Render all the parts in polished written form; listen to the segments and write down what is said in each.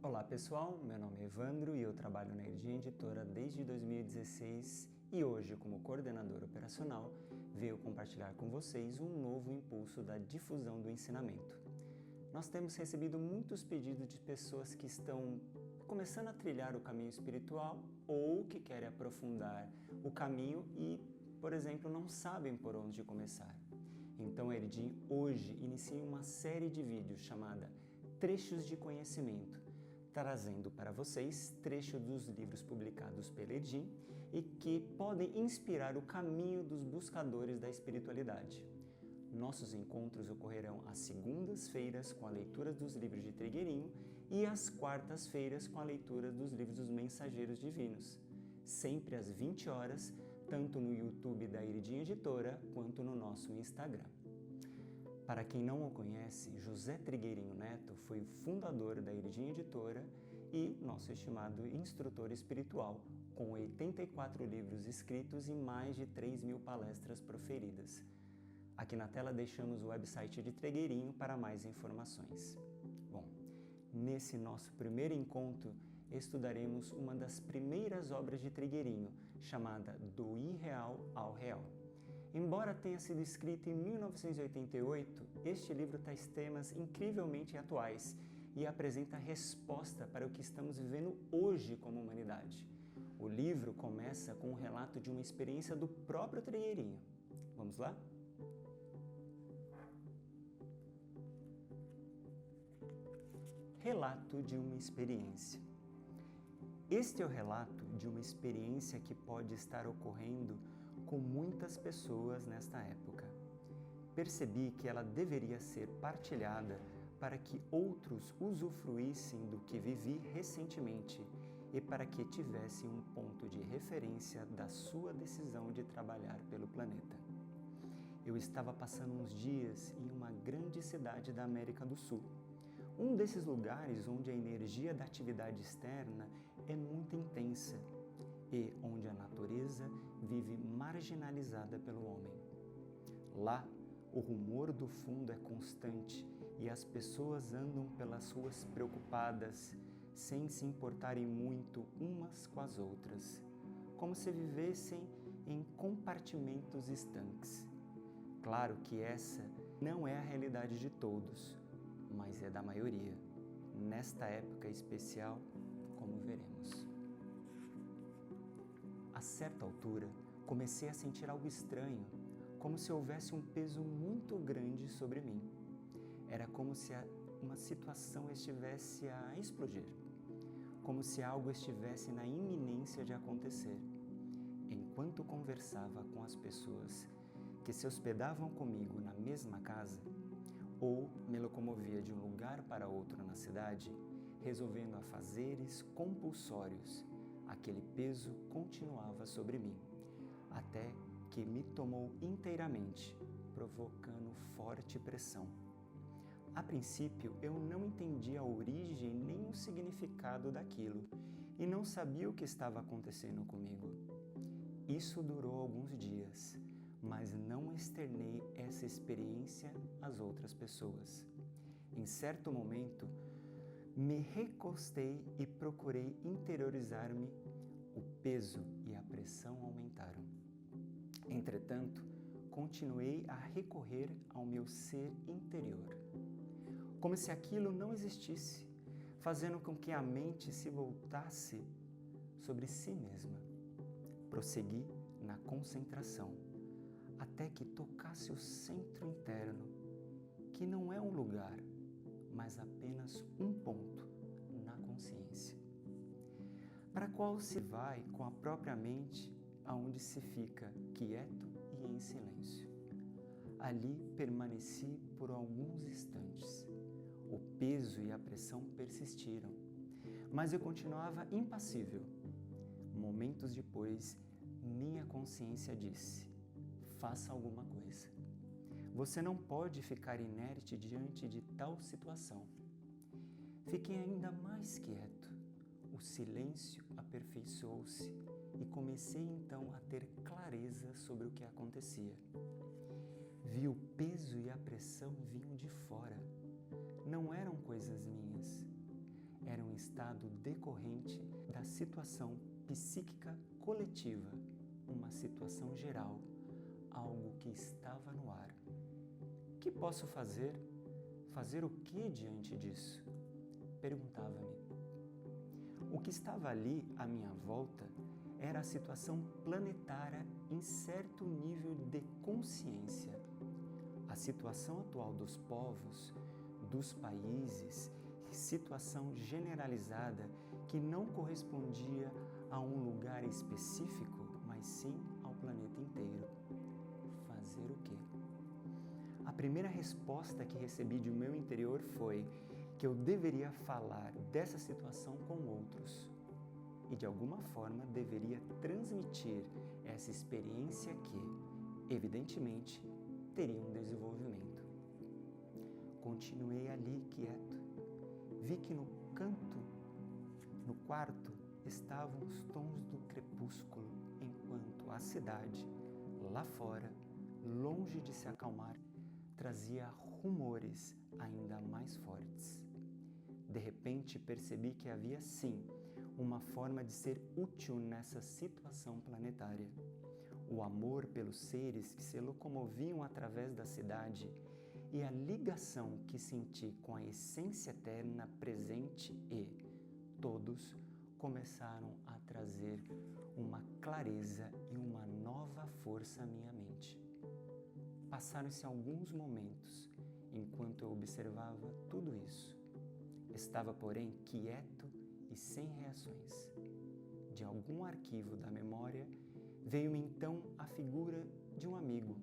Olá pessoal, meu nome é Evandro e eu trabalho na Irdin Editora desde 2016 e hoje, como coordenador operacional, venho compartilhar com vocês um novo impulso da difusão do ensinamento. Nós temos recebido muitos pedidos de pessoas que estão começando a trilhar o caminho espiritual ou que querem aprofundar o caminho e, por exemplo, não sabem por onde começar. Então a Irdin hoje inicia uma série de vídeos chamada Trechos de Conhecimento, trazendo para vocês trechos dos livros publicados pela Irdin e que podem inspirar o caminho dos buscadores da espiritualidade. Nossos encontros ocorrerão às segundas-feiras com a leitura dos livros de Trigueirinho e às quartas-feiras com a leitura dos livros dos Mensageiros Divinos, sempre às 20 horas, tanto no YouTube da Irdin Editora quanto no nosso Instagram. Para quem não o conhece, José Trigueirinho Neto foi o fundador da Irdin Editora e nosso estimado instrutor espiritual, com 84 livros escritos e mais de 3.000 palestras proferidas. Aqui na tela deixamos o website de Trigueirinho para mais informações. Bom, nesse nosso primeiro encontro, estudaremos uma das primeiras obras de Trigueirinho, chamada Do Irreal ao Real. Embora tenha sido escrito em 1988, este livro traz temas incrivelmente atuais e apresenta resposta para o que estamos vivendo hoje como humanidade. O livro começa com um relato de uma experiência do próprio Trigueirinho. Vamos lá? Relato de uma experiência. Este é o relato de uma experiência que pode estar ocorrendo com muitas pessoas nesta época. Percebi que ela deveria ser partilhada para que outros usufruíssem do que vivi recentemente e para que tivessem um ponto de referência da sua decisão de trabalhar pelo planeta. Eu estava passando uns dias em uma grande cidade da América do Sul, um desses lugares onde a energia da atividade externa é muito intensa e onde a natureza vive marginalizada pelo homem. Lá, o rumor do fundo é constante e as pessoas andam pelas ruas preocupadas, sem se importarem muito umas com as outras, como se vivessem em compartimentos estanques. Claro que essa não é a realidade de todos, mas é da maioria, nesta época especial, como veremos. A certa altura, comecei a sentir algo estranho, como se houvesse um peso muito grande sobre mim. Era como se uma situação estivesse a explodir, como se algo estivesse na iminência de acontecer. Enquanto conversava com as pessoas que se hospedavam comigo na mesma casa, ou me locomovia de um lugar para outro na cidade, resolvendo afazeres compulsórios, aquele peso continuava sobre mim, até que me tomou inteiramente, provocando forte pressão. A princípio, eu não entendia a origem nem o significado daquilo e não sabia o que estava acontecendo comigo. Isso durou alguns dias, mas não externei essa experiência às outras pessoas. Em certo momento, me recostei e procurei interiorizar-me. O peso e a pressão aumentaram. Entretanto, continuei a recorrer ao meu ser interior, como se aquilo não existisse, fazendo com que a mente se voltasse sobre si mesma. Prossegui na concentração, até que tocasse o centro interno, que não é um lugar, mas apenas um ponto na consciência, para qual se vai com a própria mente, aonde se fica quieto e em silêncio. Ali permaneci por alguns instantes. O peso e a pressão persistiram, mas eu continuava impassível. Momentos depois, minha consciência disse: faça alguma coisa. Você não pode ficar inerte diante de tal situação. Fiquei ainda mais quieto. O silêncio aperfeiçoou-se e comecei então a ter clareza sobre o que acontecia. Vi o peso e a pressão vinham de fora. Não eram coisas minhas. era um estado decorrente da situação psíquica coletiva, uma situação geral, algo que estava no ar. O que posso fazer? Fazer o que diante disso? Perguntava-me. O que estava ali à minha volta era a situação planetária em certo nível de consciência. A situação atual dos povos, dos países, situação generalizada que não correspondia a um lugar específico, mas sim ao planeta inteiro. Fazer o quê? A primeira resposta que recebi de meu interior foi que eu deveria falar dessa situação com outros e de alguma forma deveria transmitir essa experiência que, evidentemente, teria um desenvolvimento. Continuei ali quieto. Vi que no canto, no quarto, estavam os tons do crepúsculo, enquanto a cidade, lá fora, longe de se acalmar, trazia rumores ainda mais fortes. De repente percebi que havia sim uma forma de ser útil nessa situação planetária. O amor pelos seres que se locomoviam através da cidade e a ligação que senti com a essência eterna presente e todos começaram a trazer uma clareza e uma nova força à minha mente. Passaram-se alguns momentos enquanto eu observava tudo isso. Estava, porém, quieto e sem reações. De algum arquivo da memória, veio-me então a figura de um amigo,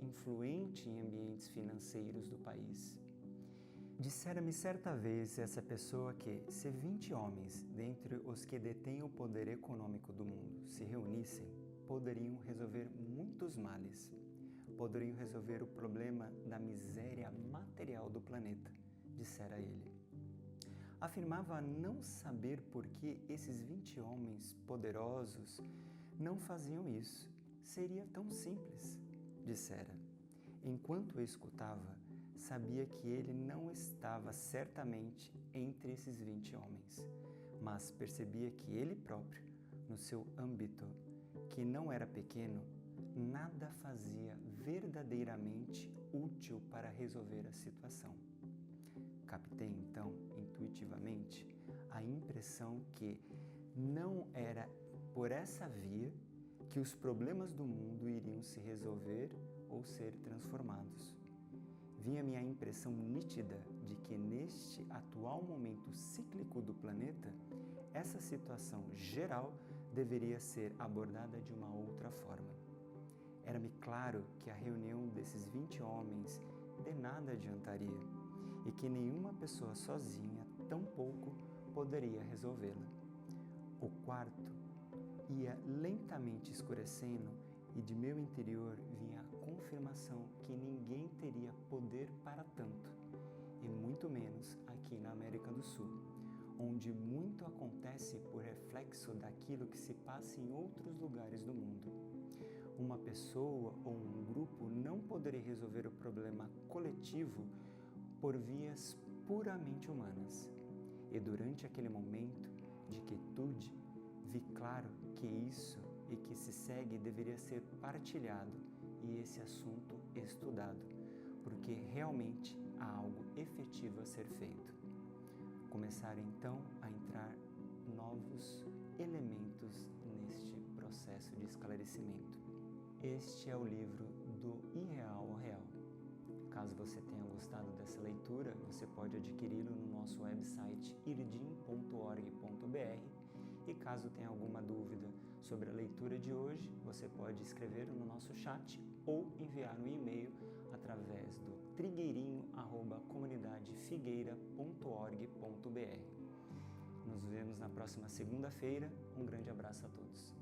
influente em ambientes financeiros do país. Dissera-me certa vez essa pessoa que, se 20 homens, dentre os que detêm o poder econômico do mundo, se reunissem, poderiam resolver muitos males. Poderiam resolver o problema da miséria material do planeta, dissera ele. Afirmava não saber por que esses 20 homens poderosos não faziam isso. Seria tão simples, dissera. Enquanto eu escutava, sabia que ele não estava certamente entre esses 20 homens, mas percebia que ele próprio, no seu âmbito, que não era pequeno, nada fazia verdadeiramente útil para resolver a situação. Captei então, intuitivamente, a impressão que não era por essa via que os problemas do mundo iriam se resolver ou ser transformados. Vinha-me a impressão nítida de que neste atual momento cíclico do planeta, essa situação geral deveria ser abordada de uma outra forma. Era-me claro que a reunião desses 20 homens de nada adiantaria e que nenhuma pessoa sozinha, tampouco, poderia resolvê-la. O quarto ia lentamente escurecendo e de meu interior vinha a confirmação que ninguém teria poder para tanto, e muito menos aqui na América do Sul, onde muito acontece por reflexo daquilo que se passa em outros lugares do mundo. Uma pessoa ou um grupo não poderia resolver o problema coletivo por vias puramente humanas. E durante aquele momento de quietude, vi claro que isso e que se segue deveria ser partilhado e esse assunto estudado, porque realmente há algo efetivo a ser feito. Começaram então a entrar novos elementos neste processo de esclarecimento. Este é o livro do Irreal ao Real. Caso você tenha gostado dessa leitura, você pode adquiri-lo no nosso website irdim.org.br e caso tenha alguma dúvida sobre a leitura de hoje, você pode escrever no nosso chat ou enviar um e-mail através do trigueirinho@comunidadefigueira.org.br. Nos vemos na próxima segunda-feira. Um grande abraço a todos.